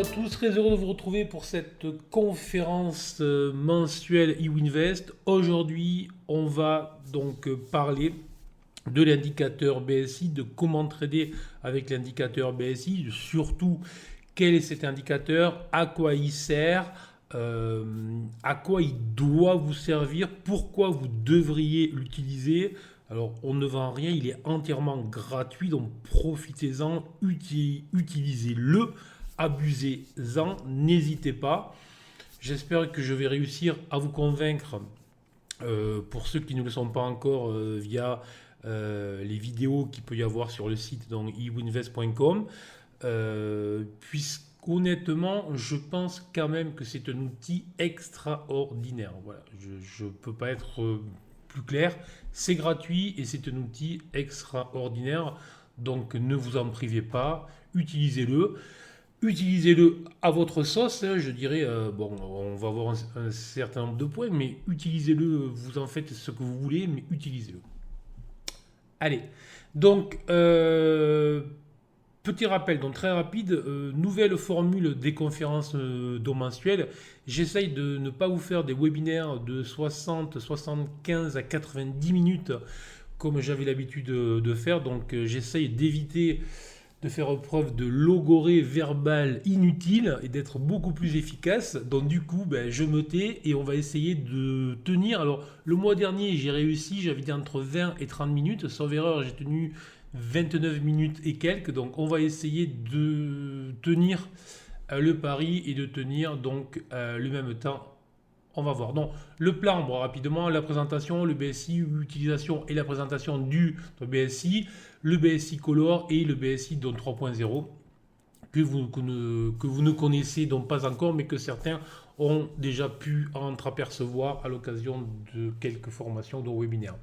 à tous, très heureux de vous retrouver pour cette conférence mensuelle eWinvest. Aujourd'hui, on va donc parler de l'indicateur BSI, de comment trader avec l'indicateur BSI, surtout quel est cet indicateur, à quoi il sert, à quoi il doit vous servir, pourquoi vous devriez l'utiliser. Alors, on ne vend rien, il est entièrement gratuit, donc profitez-en, utilisez-le, abusez-en, n'hésitez pas. J'espère que je vais réussir à vous convaincre, pour ceux qui ne le sont pas encore, via les vidéos qu'il peut y avoir sur le site, donc ewinvest.com. Puisqu'honnêtement, je pense quand même que c'est un outil extraordinaire. Voilà, je ne peux pas être plus clair. C'est gratuit et c'est un outil extraordinaire. Donc ne vous en privez pas, utilisez-le. Utilisez-le à votre sauce, hein, je dirais. Bon, on va avoir un certain nombre de points, mais utilisez-le, vous en faites ce que vous voulez, mais utilisez-le. Allez, donc, petit rappel, donc très rapide, nouvelle formule des conférences mensuelles. J'essaye de ne pas vous faire des webinaires de 60, 75 à 90 minutes comme j'avais l'habitude de faire. Donc j'essaye d'éviter de faire preuve de logorée verbale inutile et d'être beaucoup plus efficace. Donc du coup, je me tais et on va essayer de tenir. Alors le mois dernier, j'ai réussi, j'avais dit entre 20 et 30 minutes. Sauf erreur, j'ai tenu 29 minutes et quelques. Donc on va essayer de tenir le pari et de tenir donc le même temps. On va voir. Donc, le plan, bon, rapidement, la présentation, le BSI, l'utilisation et la présentation du BSI, le BSI Color et le BSI donc 3.0 que vous ne connaissez donc pas encore, mais que certains ont déjà pu entreapercevoir à l'occasion de quelques formations, de webinaires.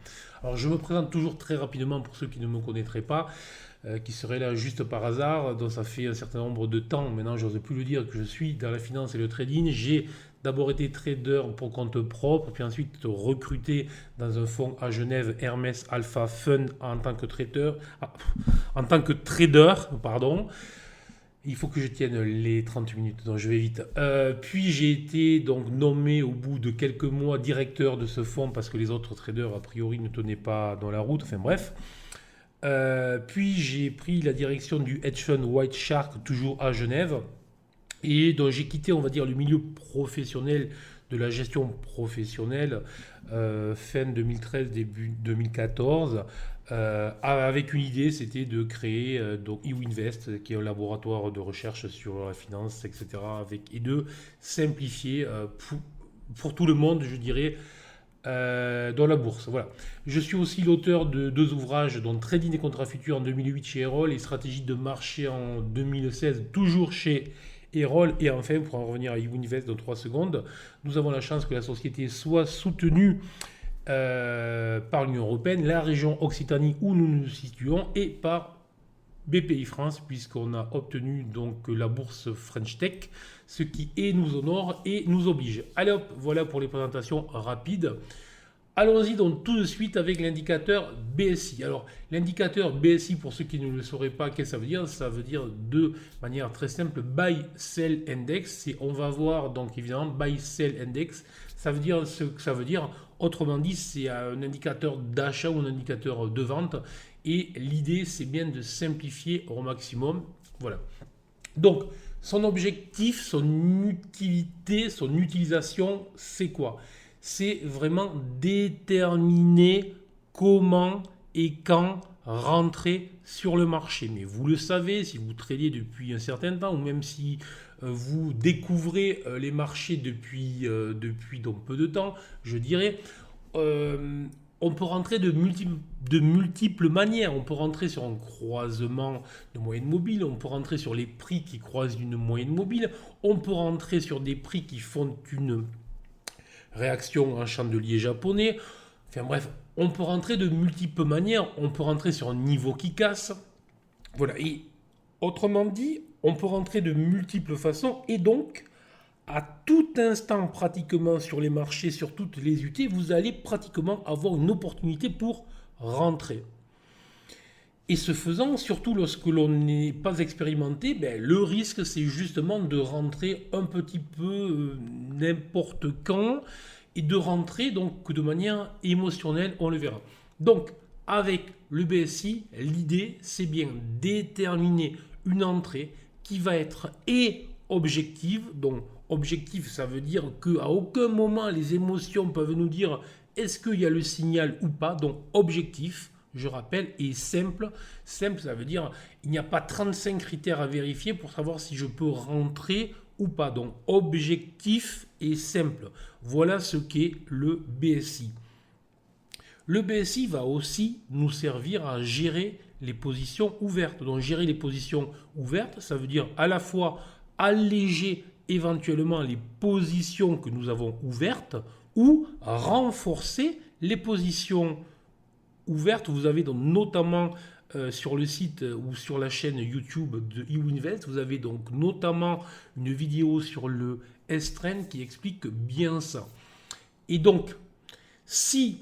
Alors, je me présente toujours très rapidement pour ceux qui ne me connaîtraient pas, qui seraient là juste par hasard. Donc, ça fait un certain nombre de temps, maintenant, je n'ose plus le dire, que je suis dans la finance et le trading. J'ai d'abord été trader pour compte propre, puis ensuite recruté dans un fonds à Genève, Hermès Alpha Fund, en tant que trader, pardon. Il faut que je tienne les 30 minutes, donc je vais vite. Puis j'ai été donc nommé au bout de quelques mois directeur de ce fonds parce que les autres traders a priori ne tenaient pas dans la route. Enfin bref. Puis j'ai pris la direction du hedge fund White Shark, toujours à Genève. Et donc j'ai quitté, on va dire, le milieu professionnel de la gestion professionnelle fin 2013, début 2014, avec une idée, c'était de créer donc eWinvest, qui est un laboratoire de recherche sur la finance, etc., et de simplifier pour tout le monde, je dirais, dans la bourse. Voilà. Je suis aussi l'auteur de deux ouvrages, dont Trading des contrats futurs en 2008 chez Erol et Stratégie de marché en 2016, toujours chez Erol. Et enfin, pour en revenir à eWinvest dans 3 secondes, nous avons la chance que la société soit soutenue par l'Union européenne, la région Occitanie où nous nous situons, et par BPI France, puisqu'on a obtenu donc la bourse French Tech, ce qui nous honore et nous oblige. Allez hop, voilà pour les présentations rapides. Allons-y donc tout de suite avec l'indicateur BSI. Alors, l'indicateur BSI, pour ceux qui ne le sauraient pas, qu'est-ce que ça veut dire? Ça veut dire de manière très simple Buy Sell Index. Et on va voir donc évidemment Buy Sell Index. Ça veut dire ce que ça veut dire. Autrement dit, c'est un indicateur d'achat ou un indicateur de vente. Et l'idée, c'est bien de simplifier au maximum. Voilà. Donc, son objectif, son utilité, son utilisation, c'est quoi? C'est vraiment déterminer comment et quand rentrer sur le marché. Mais vous le savez, si vous tradez depuis un certain temps, ou même si vous découvrez les marchés depuis donc peu de temps, je dirais, on peut rentrer de multiples manières. On peut rentrer sur un croisement de moyenne mobile, on peut rentrer sur les prix qui croisent une moyenne mobile, on peut rentrer sur des prix qui font une réaction en chandelier japonais. Enfin bref, on peut rentrer de multiples manières. On peut rentrer sur un niveau qui casse. Voilà. Et autrement dit, on peut rentrer de multiples façons. Et donc, à tout instant, pratiquement sur les marchés, sur toutes les UT, vous allez pratiquement avoir une opportunité pour rentrer. Et ce faisant, surtout lorsque l'on n'est pas expérimenté, le risque c'est justement de rentrer un petit peu n'importe quand et de rentrer donc de manière émotionnelle, on le verra. Donc avec le BSI, l'idée c'est bien déterminer une entrée qui va être et objective. Donc objectif, ça veut dire qu'à aucun moment les émotions peuvent nous dire est-ce qu'il y a le signal ou pas. Donc objectif, je rappelle, est simple. Simple, ça veut dire il n'y a pas 35 critères à vérifier pour savoir si je peux rentrer ou pas. Donc objectif et simple. Voilà ce qu'est le BSI. Le BSI va aussi nous servir à gérer les positions ouvertes. Donc gérer les positions ouvertes, ça veut dire à la fois alléger éventuellement les positions que nous avons ouvertes ou renforcer les positions ouvertes. Vous avez donc notamment sur le site ou sur la chaîne YouTube de eWinvest, vous avez donc notamment une vidéo sur le S-Trend qui explique bien ça. Et donc, si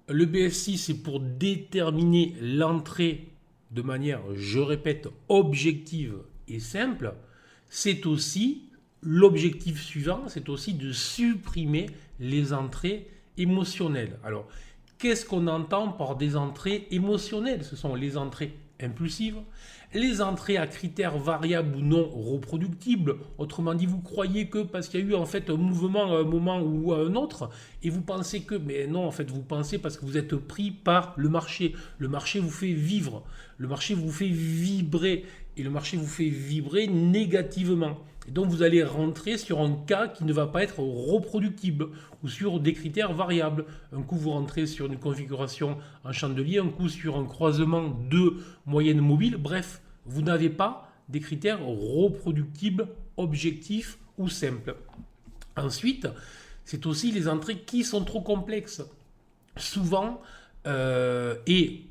le BSI c'est pour déterminer l'entrée de manière, je répète, objective et simple, c'est aussi l'objectif suivant, c'est aussi de supprimer les entrées émotionnelles. Alors, qu'est-ce qu'on entend par des entrées émotionnelles? Ce sont les entrées impulsives, les entrées à critères variables ou non reproductibles. Autrement dit, vous croyez que parce qu'il y a eu en fait un mouvement à un moment ou à un autre, et vous pensez que, mais non, en fait, vous pensez parce que vous êtes pris par le marché. Le marché vous fait vivre, le marché vous fait vibrer, et le marché vous fait vibrer négativement. Et donc vous allez rentrer sur un cas qui ne va pas être reproductible ou sur des critères variables. Un coup vous rentrez sur une configuration en chandelier, un coup sur un croisement de moyenne mobile. Bref, vous n'avez pas des critères reproductibles, objectifs ou simples. Ensuite, c'est aussi les entrées qui sont trop complexes. Souvent, et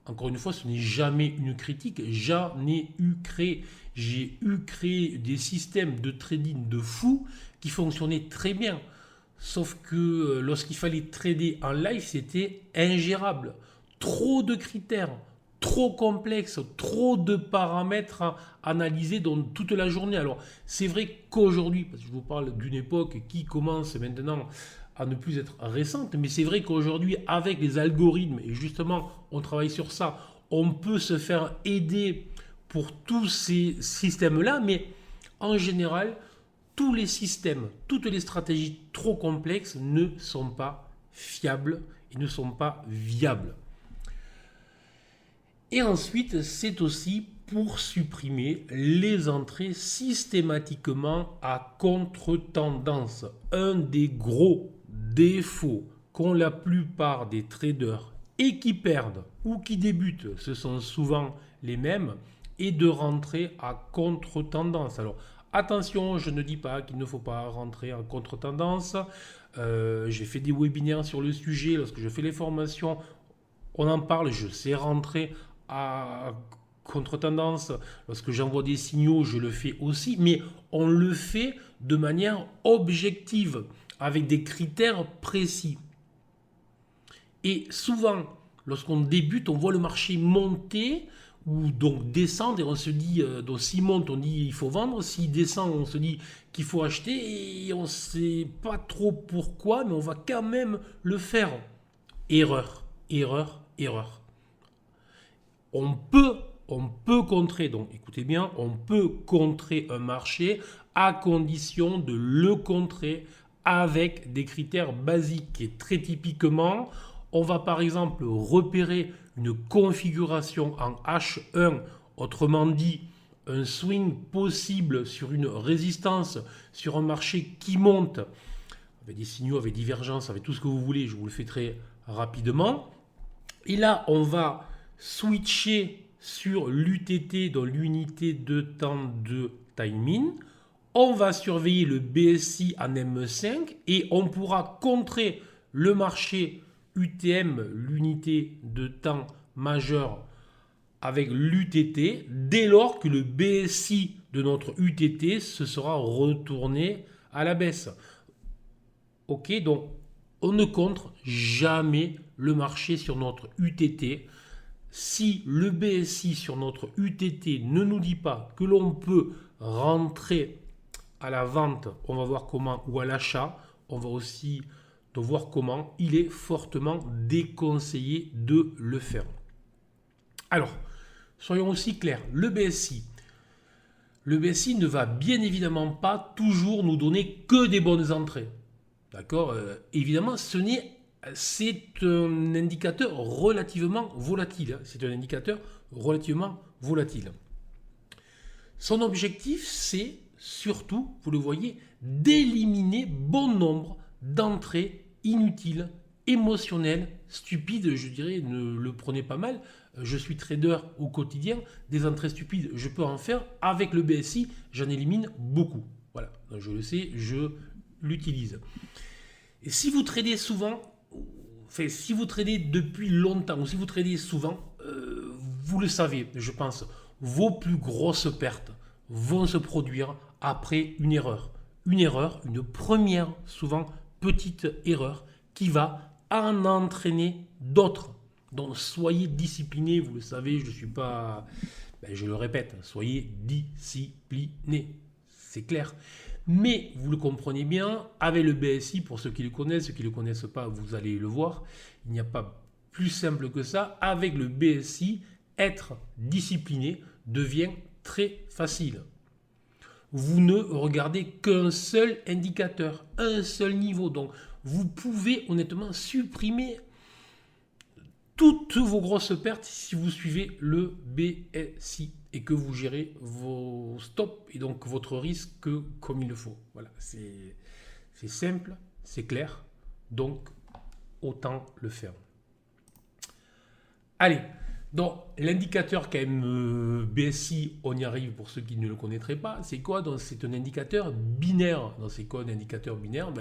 encore une fois, ce n'est jamais une critique, j'en ai eu créé. J'ai eu créé des systèmes de trading de fou qui fonctionnaient très bien. Sauf que lorsqu'il fallait trader en live, c'était ingérable. Trop de critères, trop complexes, trop de paramètres à analyser dans toute la journée. Alors, c'est vrai qu'aujourd'hui, parce que je vous parle d'une époque qui commence maintenant à ne plus être récente, mais c'est vrai qu'aujourd'hui, avec les algorithmes, et justement, on travaille sur ça, on peut se faire aider pour tous ces systèmes-là, mais en général, tous les systèmes, toutes les stratégies trop complexes ne sont pas fiables et ne sont pas viables. Et ensuite, c'est aussi pour supprimer les entrées systématiquement à contre-tendance. Un des gros défauts qu'ont la plupart des traders et qui perdent ou qui débutent, ce sont souvent les mêmes, et de rentrer à contre-tendance. Alors attention, je ne dis pas qu'il ne faut pas rentrer en contre-tendance. J'ai fait des webinaires sur le sujet. Lorsque je fais les formations, on en parle. Je sais rentrer à contre-tendance. Lorsque j'envoie des signaux, je le fais aussi. Mais on le fait de manière objective, avec des critères précis. Et souvent, lorsqu'on débute, on voit le marché monter ou donc descendre et on se dit, donc s'il monte on dit il faut vendre, s'il descend on se dit qu'il faut acheter et on ne sait pas trop pourquoi mais on va quand même le faire. Erreur, erreur, erreur. On peut contrer, donc écoutez bien, on peut contrer un marché à condition de le contrer avec des critères basiques et très typiquement, on va par exemple repérer une configuration en H1, autrement dit un swing possible sur une résistance, sur un marché qui monte, avec des signaux, avec divergence, avec tout ce que vous voulez, je vous le fais très rapidement. Et là, on va switcher sur l'UTT, dans l'unité de temps de timing. On va surveiller le BSI en M5 et on pourra contrer le marché UTM, l'unité de temps majeur, avec l'UTT, dès lors que le BSI de notre UTT se sera retourné à la baisse. Ok, donc on ne contre jamais le marché sur notre UTT. Si le BSI sur notre UTT ne nous dit pas que l'on peut rentrer à la vente, on va voir comment, ou à l'achat, on va aussi voir comment, il est fortement déconseillé de le faire. Alors, soyons aussi clairs, le BSI ne va bien évidemment pas toujours nous donner que des bonnes entrées. D'accord, évidemment, c'est un indicateur relativement volatile. Son objectif, c'est surtout, vous le voyez, d'éliminer bon nombre d'entrées inutiles, émotionnelles, stupides. Je dirais, ne le prenez pas mal. Je suis trader au quotidien. Des entrées stupides, je peux en faire. Avec le BSI, j'en élimine beaucoup. Voilà, je le sais, je l'utilise. Et si vous tradez souvent, si vous tradez depuis longtemps ou si vous tradez souvent, vous le savez, je pense, vos plus grosses pertes vont se produire après une erreur. Une première, souvent petite erreur qui va en entraîner d'autres. Donc soyez disciplinés, vous le savez, je ne suis pas... je le répète, soyez disciplinés, c'est clair. Mais vous le comprenez bien, avec le BSI, pour ceux qui le connaissent, ceux qui ne le connaissent pas, vous allez le voir, il n'y a pas plus simple que ça. Avec le BSI, être discipliné devient très facile. Vous ne regardez qu'un seul indicateur, un seul niveau. Donc, vous pouvez honnêtement supprimer toutes vos grosses pertes si vous suivez le BSI et que vous gérez vos stops et donc votre risque comme il le faut. Voilà, c'est simple, c'est clair, donc autant le faire. Allez, donc l'indicateur quand même BSI, on y arrive pour ceux qui ne le connaîtraient pas, c'est quoi? Donc c'est un indicateur binaire. Donc c'est quoi un indicateur binaire?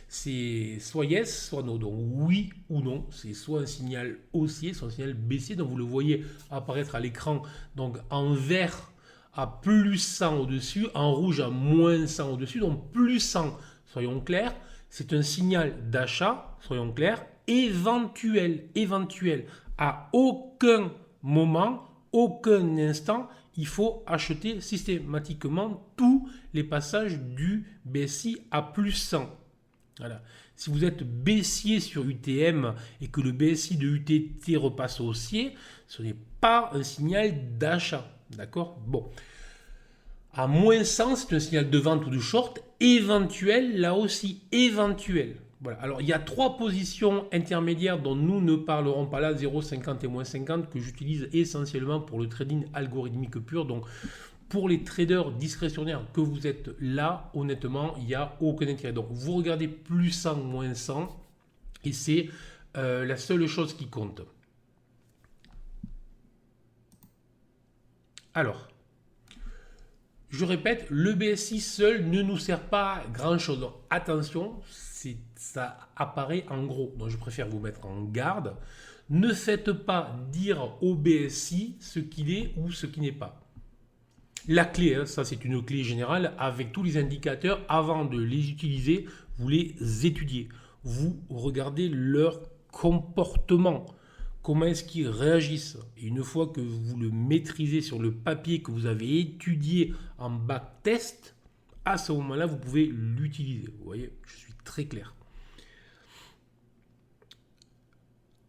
C'est soit yes, soit no. Donc oui ou non, c'est soit un signal haussier, soit un signal baissier. Donc vous le voyez apparaître à l'écran, donc en vert à plus 100 au-dessus, en rouge à moins 100 au-dessus. Donc plus 100, soyons clairs, c'est un signal d'achat, soyons clairs, éventuel. À aucun moment, aucun instant, il faut acheter systématiquement tous les passages du BSI à plus 100. Voilà. Si vous êtes baissier sur UTM et que le BSI de UTT repasse haussier, ce n'est pas un signal d'achat. D'accord? Bon. À moins 100, c'est un signal de vente ou de short éventuel, là aussi éventuel. Voilà. Alors, il y a 3 positions intermédiaires dont nous ne parlerons pas là, 0,50 et moins 50, que j'utilise essentiellement pour le trading algorithmique pur. Donc, pour les traders discrétionnaires que vous êtes là, honnêtement, il n'y a aucun intérêt. Donc, vous regardez plus 100, moins 100, et c'est la seule chose qui compte. Alors, je répète, le BSI seul ne nous sert pas à grand-chose. Donc, attention, ça apparaît en gros. Donc, je préfère vous mettre en garde. Ne faites pas dire au BSI ce qu'il est ou ce qui n'est pas. La clé, ça c'est une clé générale, avec tous les indicateurs, avant de les utiliser, vous les étudiez. Vous regardez leur comportement. Comment est-ce qu'ils réagissent? Et une fois que vous le maîtrisez sur le papier que vous avez étudié en backtest, à ce moment-là, vous pouvez l'utiliser. Vous voyez, je suis très clair.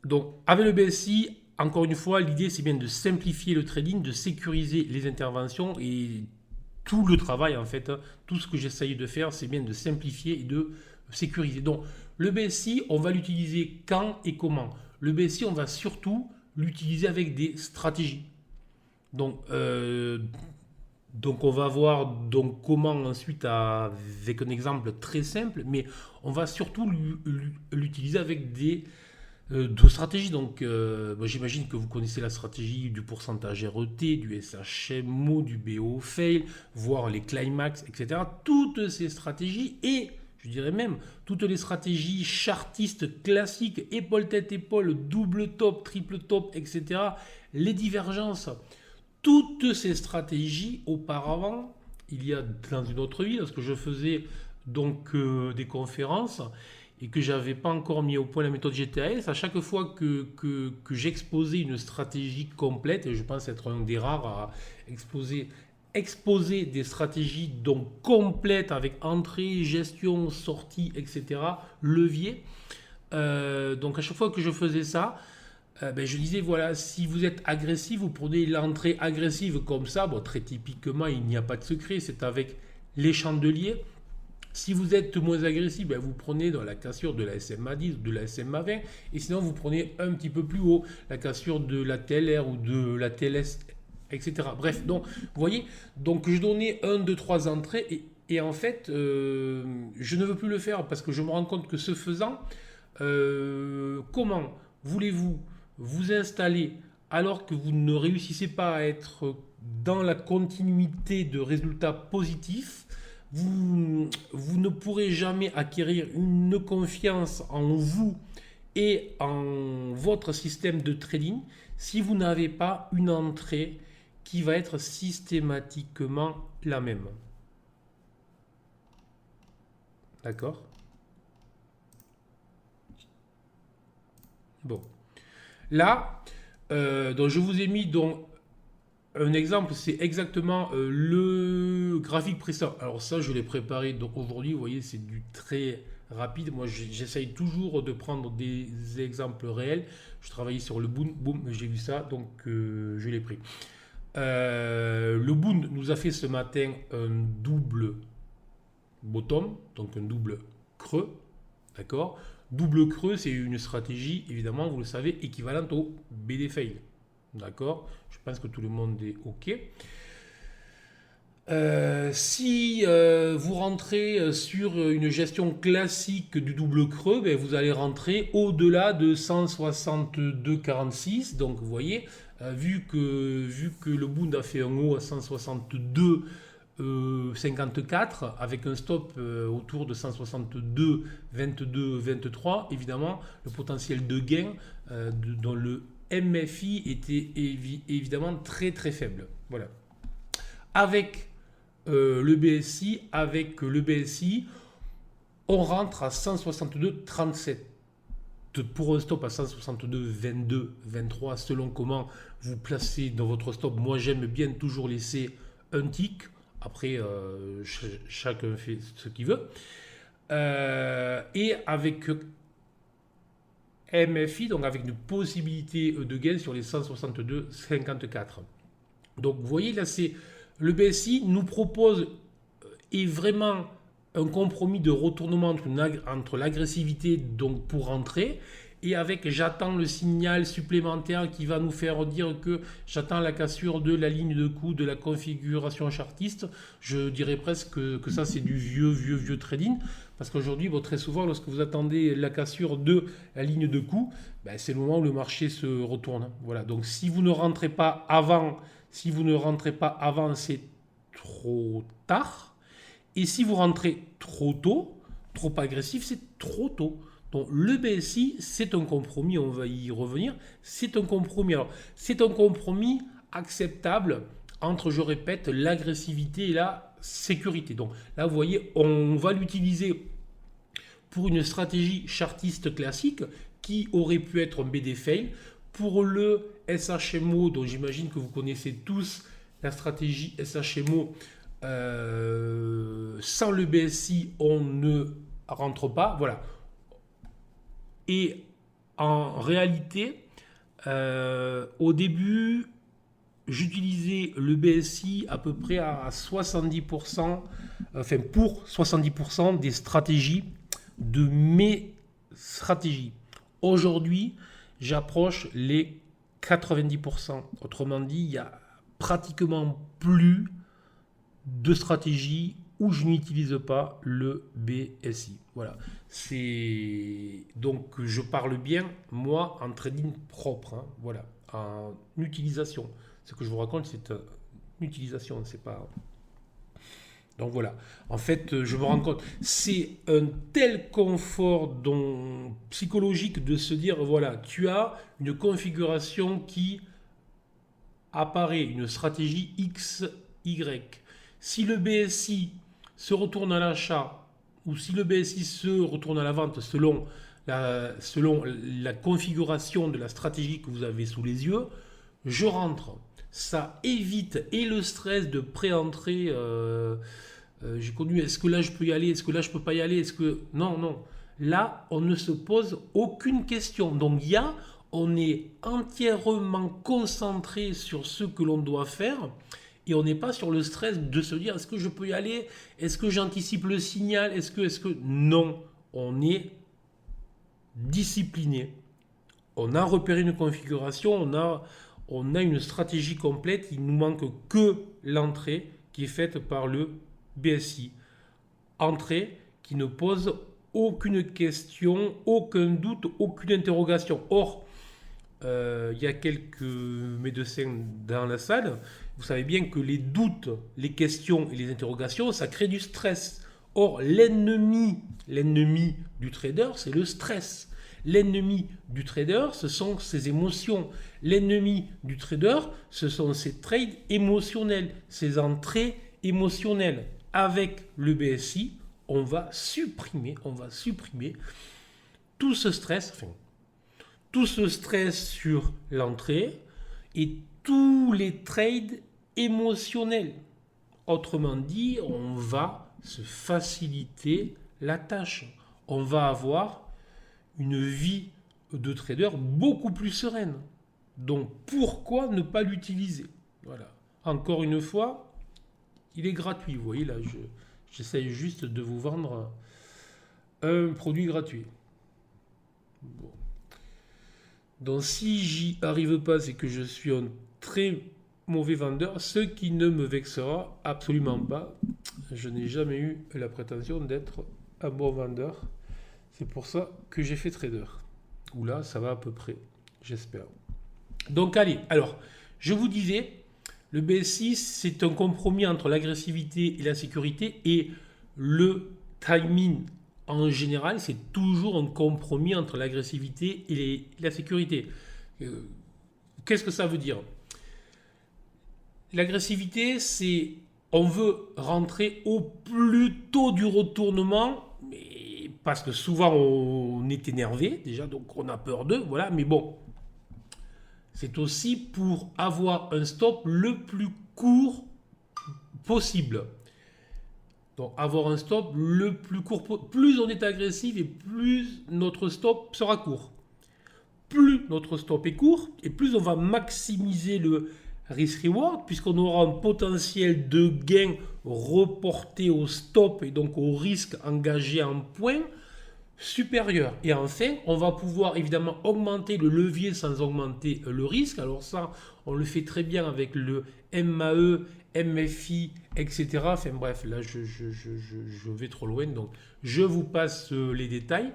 Donc, avec le BSI, encore une fois, l'idée, c'est bien de simplifier le trading, de sécuriser les interventions et tout le travail, en fait, tout ce que j'essaye de faire, c'est bien de simplifier et de sécuriser. Donc, le BSI, on va l'utiliser quand et comment? Le BSI, on va surtout l'utiliser avec des stratégies. Donc, on va voir donc comment ensuite avec un exemple très simple, mais on va surtout l'utiliser avec de stratégies. Donc, j'imagine que vous connaissez la stratégie du pourcentage RET, du SHMO, du BO fail, voire les climax, etc. Toutes ces stratégies et je dirais même toutes les stratégies chartistes classiques, épaule-tête-épaule, double top, triple top, etc. Les divergences. Toutes ces stratégies, auparavant, il y a dans une autre vie, lorsque je faisais donc des conférences, et que j'avais pas encore mis au point la méthode GTAS, à chaque fois que j'exposais une stratégie complète, et je pense être un des rares à exposer des stratégies donc complètes avec entrée, gestion, sortie, etc., levier. Donc à chaque fois que je faisais ça, je disais voilà, si vous êtes agressif, vous prenez l'entrée agressive comme ça. Bon, très typiquement, il n'y a pas de secret, c'est avec les chandeliers. Si vous êtes moins agressif, vous prenez dans la cassure de la SMA 10 ou de la SMA 20, et sinon vous prenez un petit peu plus haut la cassure de la TLR ou de la TLS, etc. Bref, donc vous voyez, donc je donnais 1, 2, 3 entrées, et en fait, je ne veux plus le faire parce que je me rends compte que ce faisant, comment voulez-vous vous installer alors que vous ne réussissez pas à être dans la continuité de résultats positifs? Vous ne pourrez jamais acquérir une confiance en vous et en votre système de trading si vous n'avez pas une entrée qui va être systématiquement la même. D'accord? Bon. Là, donc je vous ai mis donc un exemple, c'est exactement le graphique précédent. Alors ça, je l'ai préparé donc aujourd'hui, vous voyez, c'est du très rapide. Moi, j'essaye toujours de prendre des exemples réels. Je travaillais sur le Boon, boum, j'ai vu ça, donc je l'ai pris. Le Boon nous a fait ce matin un double bottom, donc un double creux, d'accord? Double creux, c'est une stratégie, évidemment, vous le savez, équivalente au BD fail. D'accord? Je pense que tout le monde est OK. Si vous rentrez sur une gestion classique du double creux, vous allez rentrer au-delà de 162,46. Donc vous voyez, vu que le Bund a fait un haut à 162, 54 avec un stop autour de 162, 22, 23, évidemment le potentiel de gain dans le MFI était évidemment très très faible. Voilà. Avec le BSI, on rentre à 162,37 pour un stop à 162, 22, 23 selon comment vous placez dans votre stop. Moi j'aime bien toujours laisser un tick. Après, chacun fait ce qu'il veut. Et avec MFI, donc avec une possibilité de gain sur les 162,54. Donc vous voyez là, c'est le BSI nous propose est vraiment un compromis de retournement entre l'agressivité donc pour rentrer et avec j'attends le signal supplémentaire qui va nous faire dire que j'attends la cassure de la ligne de coup de la configuration chartiste. Je dirais presque que ça c'est du vieux trading parce qu'aujourd'hui très souvent lorsque vous attendez la cassure de la ligne de coup, c'est le moment où le marché se retourne. Voilà, donc si vous ne rentrez pas avant, c'est trop tard. Et si vous rentrez trop tôt, trop agressif, c'est trop tôt. Donc le BSI, c'est un compromis, on va y revenir. C'est un compromis. Alors, c'est un compromis acceptable entre, je répète, l'agressivité et la sécurité. Donc là, vous voyez, on va l'utiliser pour une stratégie chartiste classique qui aurait pu être un BD fail. Pour le SHMO, dont j'imagine que vous connaissez tous la stratégie SHMO, sans le BSI, on ne rentre pas. Voilà. Et en réalité, au début, j'utilisais le BSI à peu près à 70%, enfin pour 70% des stratégies de mes stratégies. Aujourd'hui, j'approche les 90%. Autrement dit, il n'y a pratiquement plus de stratégies où je n'utilise pas le BSI. Voilà. Donc je parle bien, moi, en trading propre. Hein. Voilà. En utilisation. Ce que je vous raconte, c'est une utilisation, c'est pas... Donc voilà, en fait, je me rends compte, c'est un tel confort psychologique de se dire, voilà, tu as une configuration qui apparaît, une stratégie X, Y. Si le BSI se retourne à l'achat, ou si le BSI se retourne à la vente selon la configuration de la stratégie que vous avez sous les yeux, je rentre. Ça évite et le stress de pré-entrée. J'ai connu, est-ce que là je peux y aller, est-ce que là je peux pas y aller, est-ce que... Non, non. Là, on ne se pose aucune question. Donc, on est entièrement concentré sur ce que l'on doit faire et on n'est pas sur le stress de se dire est-ce que je peux y aller, est-ce que j'anticipe le signal, est-ce que... Non, on est discipliné. On a repéré une configuration, on a une stratégie complète, il ne nous manque que l'entrée qui est faite par le BSI. Entrée qui ne pose aucune question, aucun doute, aucune interrogation. Or, il y a quelques médecins dans la salle. Vous savez bien que les doutes, les questions et les interrogations, ça crée du stress. Or, l'ennemi du trader, c'est le stress. L'ennemi du trader, ce sont ses émotions. L'ennemi du trader, ce sont ses trades émotionnels, ses entrées émotionnelles. Avec le BSI, on va supprimer tout ce stress, sur l'entrée et tous les trades émotionnels. Autrement dit, on va se faciliter la tâche. On va avoir une vie de trader beaucoup plus sereine. Donc pourquoi ne pas l'utiliser? Voilà. Encore une fois, il est gratuit. Vous voyez là, j'essaye juste de vous vendre un produit gratuit. Bon. Donc si j'y arrive pas, c'est que je suis un très mauvais vendeur, ce qui ne me vexera absolument pas. Je n'ai jamais eu la prétention d'être un bon vendeur. C'est pour ça que j'ai fait trader. Ou là, ça va à peu près, j'espère. Donc allez, alors, je vous disais, le BSI, c'est un compromis entre l'agressivité et la sécurité, et le timing en général, c'est toujours un compromis entre l'agressivité et la sécurité. Qu'est-ce que ça veut dire? L'agressivité, c'est on veut rentrer au plus tôt du retournement, parce que souvent on est énervé déjà, donc on a peur d'eux, voilà, mais bon. C'est aussi pour avoir un stop le plus court possible. Donc avoir un stop le plus court possible. Plus on est agressif et plus notre stop sera court. Plus notre stop est court et plus on va maximiser le risk-reward puisqu'on aura un potentiel de gain reporté au stop et donc au risque engagé en points supérieur. Et enfin, on va pouvoir évidemment augmenter le levier sans augmenter le risque. Alors ça, on le fait très bien avec le MAE, MFI, etc. Enfin bref, là, je vais trop loin. Donc, je vous passe les détails.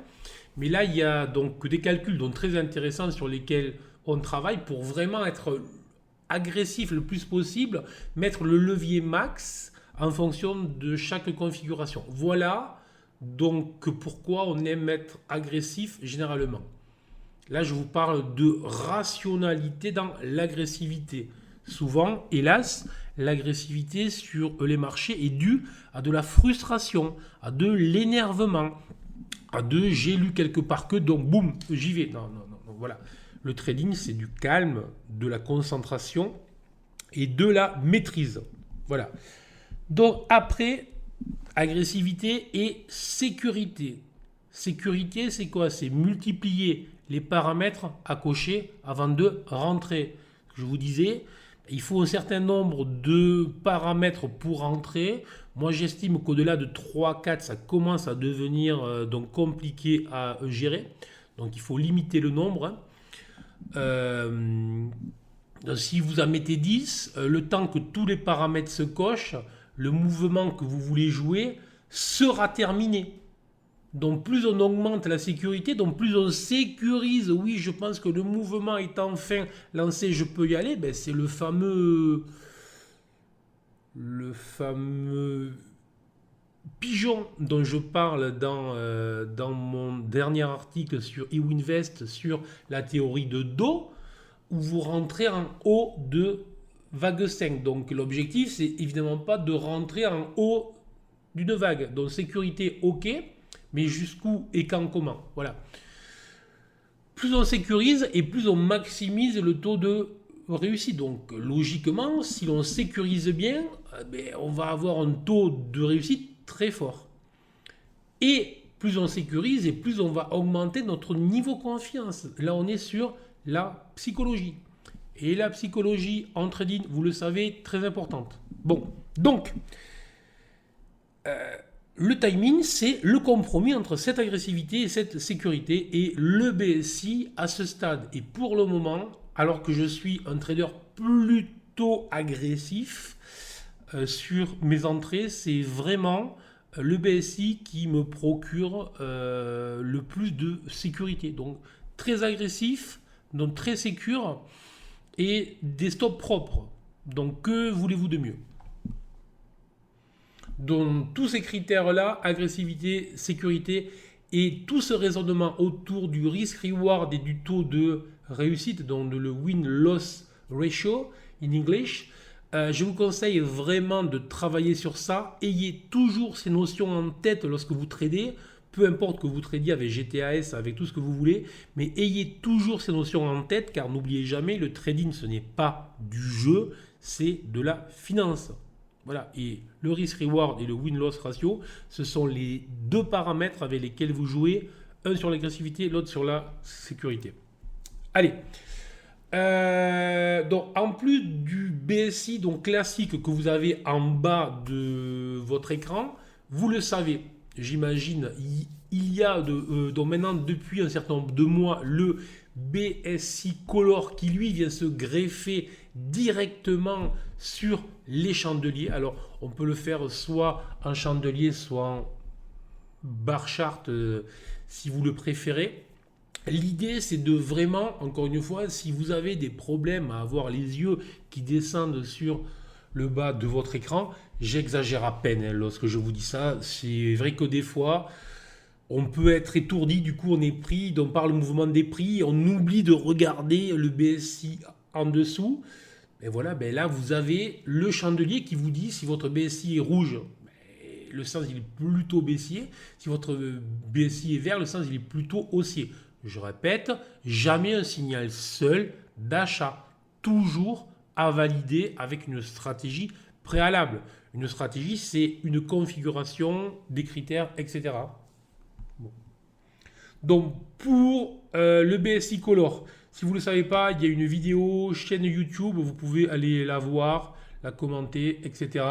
Mais là, il y a donc des calculs donc, très intéressants sur lesquels on travaille pour vraiment être agressif le plus possible, mettre le levier max en fonction de chaque configuration. Voilà. Donc, pourquoi on aime être agressif généralement? Là, je vous parle de rationalité dans l'agressivité. Souvent, hélas, l'agressivité sur les marchés est due à de la frustration, à de l'énervement, à de j'ai lu quelque part que, donc boum, j'y vais. Non, voilà. Le trading, c'est du calme, de la concentration et de la maîtrise. Voilà. Donc, après... agressivité et sécurité. Sécurité, c'est quoi? C'est multiplier les paramètres à cocher avant de rentrer. Je vous disais, il faut un certain nombre de paramètres pour rentrer. Moi, j'estime qu'au-delà de 3-4, ça commence à devenir donc compliqué à gérer. Donc, il faut limiter le nombre. Si vous en mettez 10, le temps que tous les paramètres se cochent, le mouvement que vous voulez jouer sera terminé. Donc plus on augmente la sécurité, donc plus on sécurise, oui je pense que le mouvement est enfin lancé, je peux y aller, ben c'est le fameux pigeon dont je parle dans mon dernier article sur eWinvest sur la théorie de dos, où vous rentrez en haut de vague 5. Donc l'objectif, c'est évidemment pas de rentrer en haut d'une vague. Donc sécurité, ok, mais jusqu'où et quand, comment. Voilà. Plus on sécurise et plus on maximise le taux de réussite. Donc logiquement, si l'on sécurise bien, on va avoir un taux de réussite très fort. Et plus on sécurise et plus on va augmenter notre niveau de confiance. Là, on est sur la psychologie. Et la psychologie en trading, vous le savez, très importante. Bon, donc, le timing, c'est le compromis entre cette agressivité et cette sécurité. Et le BSI, à ce stade, et pour le moment, alors que je suis un trader plutôt agressif sur mes entrées, c'est vraiment le BSI qui me procure le plus de sécurité. Donc, très agressif, donc très sécure, et des stops propres. Donc, que voulez-vous de mieux? Donc, tous ces critères-là, agressivité, sécurité, et tout ce raisonnement autour du risk-reward et du taux de réussite, donc le win-loss ratio in English, je vous conseille vraiment de travailler sur ça. Ayez toujours ces notions en tête lorsque vous tradez. Peu importe que vous tradiez avec GTAS, avec tout ce que vous voulez, mais ayez toujours ces notions en tête, car n'oubliez jamais, le trading, ce n'est pas du jeu, c'est de la finance. Voilà, et le risk-reward et le win-loss ratio, ce sont les deux paramètres avec lesquels vous jouez, un sur l'agressivité, l'autre sur la sécurité. Allez, donc en plus du BSI donc classique que vous avez en bas de votre écran, vous le savez, j'imagine, il y a donc maintenant depuis un certain nombre de mois le BSI Color qui lui vient se greffer directement sur les chandeliers. Alors on peut le faire soit en chandelier, soit en bar chart si vous le préférez. L'idée, c'est de vraiment, encore une fois, si vous avez des problèmes à avoir les yeux qui descendent sur le bas de votre écran, j'exagère à peine lorsque je vous dis ça. C'est vrai que des fois, on peut être étourdi, du coup on est pris, on parle le mouvement des prix, on oublie de regarder le BSI en dessous. Et voilà, là vous avez le chandelier qui vous dit si votre BSI est rouge, le sens il est plutôt baissier. Si votre BSI est vert, le sens il est plutôt haussier. Je répète, jamais un signal seul d'achat. Toujours à valider avec une stratégie préalable. Une stratégie, c'est une configuration des critères, etc. Bon. Donc, pour le BSI Color, si vous ne le savez pas, il y a une vidéo, chaîne YouTube, vous pouvez aller la voir, la commenter, etc.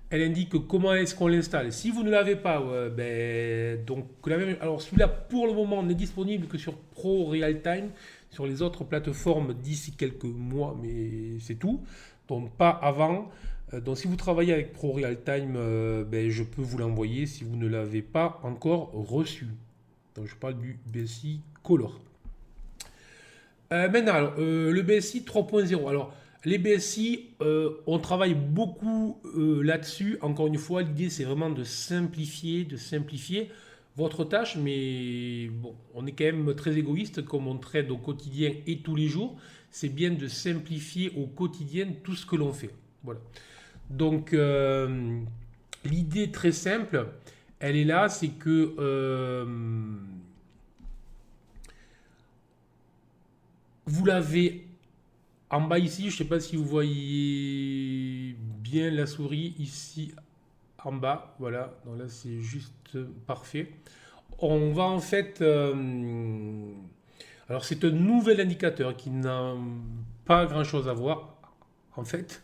Elle indique comment est-ce qu'on l'installe. Si vous ne l'avez pas, donc alors celui-là pour le moment n'est disponible que sur Pro Real Time, sur les autres plateformes d'ici quelques mois, mais c'est tout. Donc pas avant. Donc si vous travaillez avec Pro Real Time, je peux vous l'envoyer si vous ne l'avez pas encore reçu. Donc je parle du BSI Color. Maintenant, alors, le BSI 3.0. Alors les BSI, on travaille beaucoup là-dessus. Encore une fois, l'idée, c'est vraiment de simplifier votre tâche. Mais bon, on est quand même très égoïste comme on trade au quotidien et tous les jours. C'est bien de simplifier au quotidien tout ce que l'on fait. Voilà. Donc, l'idée très simple, elle est là, c'est que vous l'avez en bas ici, je ne sais pas si vous voyez bien la souris ici en bas. Voilà, donc là c'est juste parfait. On va en fait... alors c'est un nouvel indicateur qui n'a pas grand chose à voir en fait.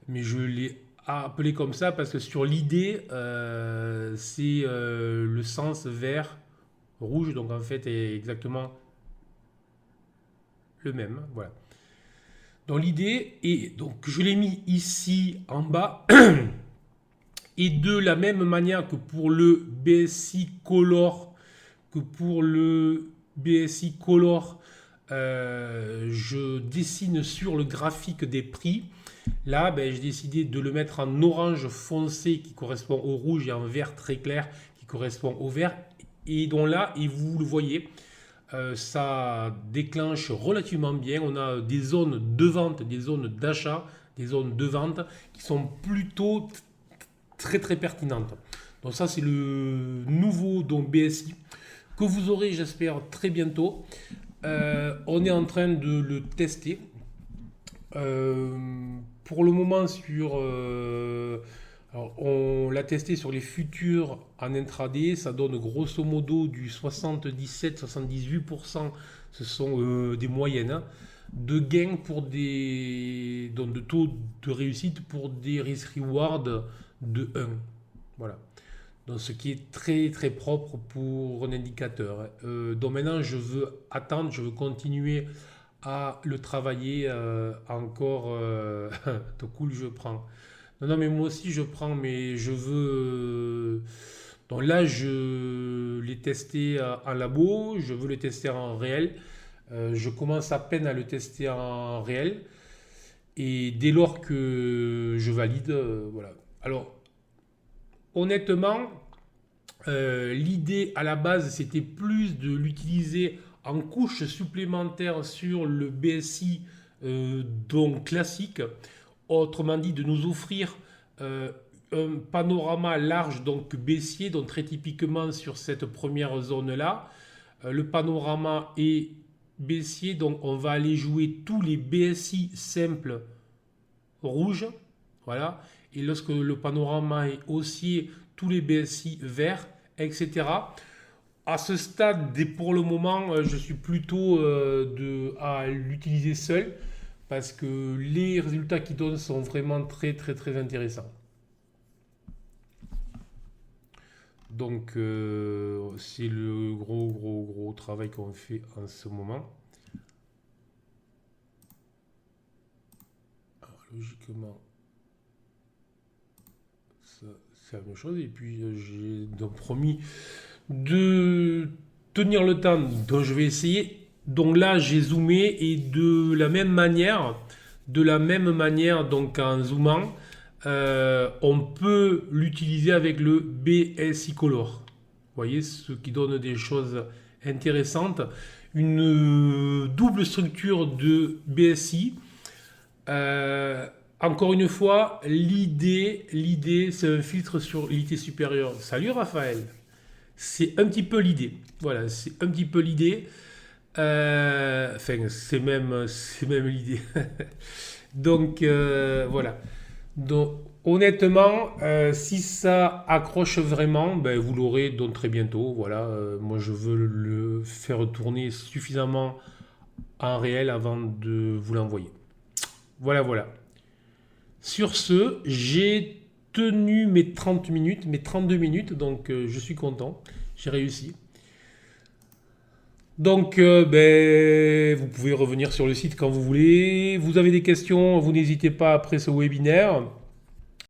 Mais je l'ai appelé comme ça parce que sur l'idée, c'est le sens vert, rouge. Donc en fait est exactement le même. Voilà. Donc l'idée est, donc je l'ai mis ici en bas, et de la même manière que pour le BSI Color, je dessine sur le graphique des prix. Là, j'ai décidé de le mettre en orange foncé qui correspond au rouge et en vert très clair qui correspond au vert. Et donc là, et vous le voyez, ça déclenche relativement bien. On a des zones de vente, des zones d'achat, des zones de vente qui sont plutôt très très pertinente. Donc ça c'est le nouveau donc BSI que vous aurez j'espère très bientôt. On est en train de le tester. Pour le moment alors, on l'a testé sur les futurs en intraday, ça donne grosso modo du 77-78%, ce sont des moyennes, hein, de gains donc de taux de réussite pour des risk-reward de 1. Voilà. Donc, ce qui est très très propre pour un indicateur, hein. Donc maintenant, je veux attendre, je veux continuer à le travailler encore. Tout cool, je prends. Non, non, mais moi aussi je prends, mais je veux. Donc là, je l'ai testé en labo, je veux le tester en réel. Je commence à peine à le tester en réel. Et dès lors que je valide, voilà. Alors, honnêtement, l'idée à la base, c'était plus de l'utiliser en couche supplémentaire sur le BSI donc classique. Autrement dit, de nous offrir un panorama large, donc baissier, donc très typiquement sur cette première zone-là. Le panorama est baissier, donc on va aller jouer tous les BSI simples rouges. Voilà. Et lorsque le panorama est haussier, tous les BSI verts, etc. À ce stade, pour le moment, je suis plutôt à l'utiliser seul parce que les résultats qu'il donne sont vraiment très très très intéressants. Donc c'est le gros travail qu'on fait en ce moment. Alors, logiquement, ça, c'est la même chose. Et puis j'ai donc promis de tenir le temps, donc je vais essayer. Donc là, j'ai zoomé et de la même manière, donc en zoomant, on peut l'utiliser avec le BSI Color. Vous voyez, ce qui donne des choses intéressantes. Une double structure de BSI. Encore une fois, l'idée, c'est un filtre sur l'unité supérieure. Salut Raphaël. C'est un petit peu l'idée. Voilà, c'est un petit peu l'idée. Enfin, c'est même l'idée. Donc, voilà. Donc, honnêtement, si ça accroche vraiment, ben, vous l'aurez donc très bientôt. Voilà, moi, je veux le faire tourner suffisamment en réel avant de vous l'envoyer. Voilà, voilà. Sur ce, j'ai tenu mes 30 minutes, mes 32 minutes, donc je suis content, j'ai réussi. Donc, ben, vous pouvez revenir sur le site quand vous voulez. Vous avez des questions, vous n'hésitez pas après ce webinaire.